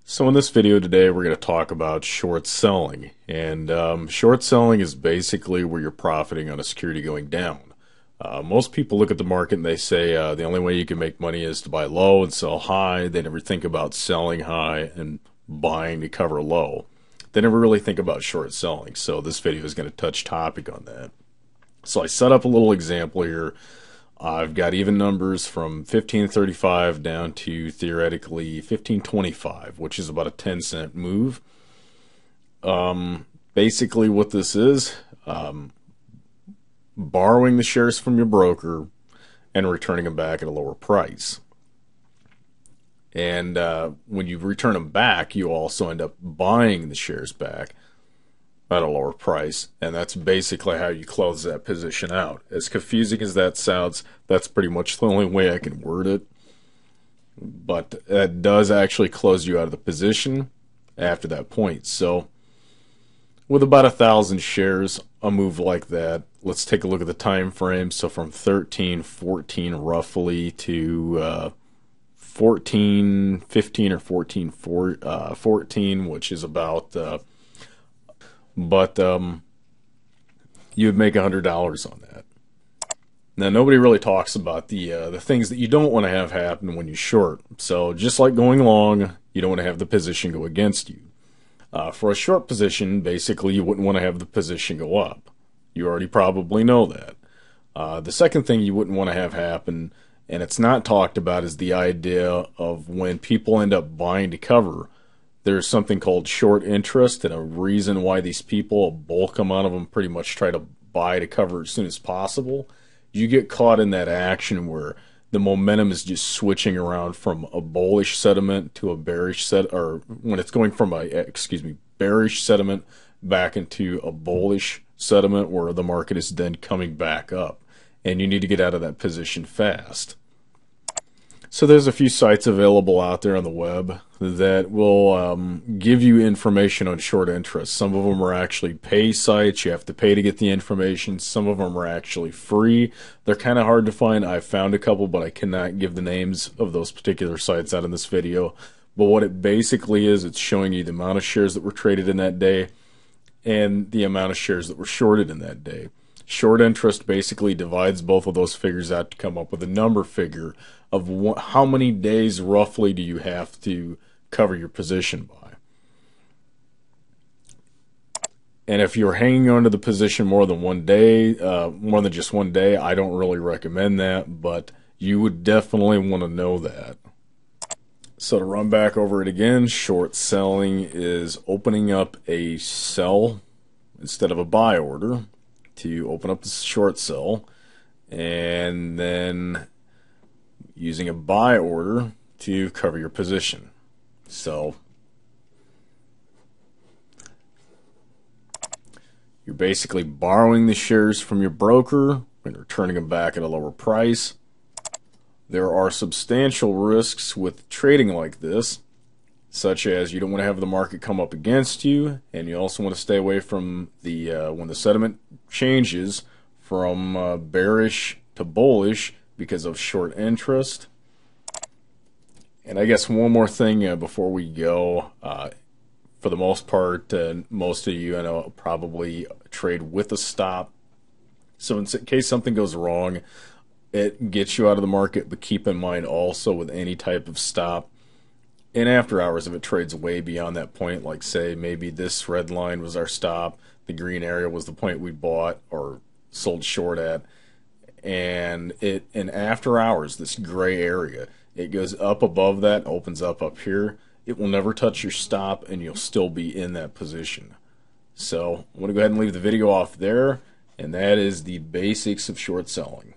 So in this video today, we're going to talk about short selling. And short selling is basically where you're profiting on a security going down. Most people look at the market and they say the only way you can make money is to buy low and sell high. They never think about selling high and buying to cover low. They never really think about short selling. So this video is going to touch topic on that. So I set up a little example here. I've got even numbers from 1535 down to theoretically 1525, which is about a 10-cent move. Basically what this is, borrowing the shares from your broker and returning them back at a lower price. And when you return them back, you also end up buying the shares back at a lower price, and that's basically how you close that position out. As confusing as that sounds, that's pretty much the only way I can word it, but that does actually close you out of the position after that point. So with about 1,000 shares, a move like that, let's take a look at the time frame. So from 1314 roughly to 1415 or 1414, which is about you would make $100 on that. Now nobody really talks about the things that you don't want to have happen when you short. So just like going long, you don't want to have the position go against you. For a short position, basically you wouldn't want to have the position go up. You already probably know that. The second thing you wouldn't want to have happen, and it's not talked about, is the idea of when people end up buying to cover. There's something called short interest, and a reason why these people, a bulk amount of them, pretty much try to buy to cover as soon as possible. You get caught in that action where the momentum is just switching around from a bullish sentiment to a bearish or when it's going from a, bearish sentiment back into a bullish sentiment where the market is then coming back up, and you need to get out of that position fast. So there's a few sites available out there on the web that will give you information on short interest. Some of them are actually pay sites. You have to pay to get the information. Some of them are actually free. They're kind of hard to find. I've found a couple, but I cannot give the names of those particular sites out in this video. But what it basically is, it's showing you the amount of shares that were traded in that day and the amount of shares that were shorted in that day. Short interest basically divides both of those figures out to come up with a number figure of how many days roughly do you have to cover your position by. And if you're hanging on to the position more than one day, more than just one day, I don't really recommend that, but you would definitely want to know that. So to run back over it again, short selling is opening up a sell instead of a buy order to open up the short sell, and then using a buy order to cover your position. So you're basically borrowing the shares from your broker and returning them back at a lower price. There are substantial risks with trading like this, such as you don't want to have the market come up against you, and you also want to stay away from the when the sentiment changes from bearish to bullish because of short interest. And I guess one more thing before we go. For the most part, most of you I know probably trade with a stop. So in case something goes wrong, it gets you out of the market, but keep in mind also with any type of stop, in after hours, if it trades way beyond that point, like say maybe this red line was our stop, the green area was the point we bought or sold short at, and in after hours, this gray area, it goes up above that, opens up here, it will never touch your stop, and you'll still be in that position. So I'm going to go ahead and leave the video off there, and that is the basics of short selling.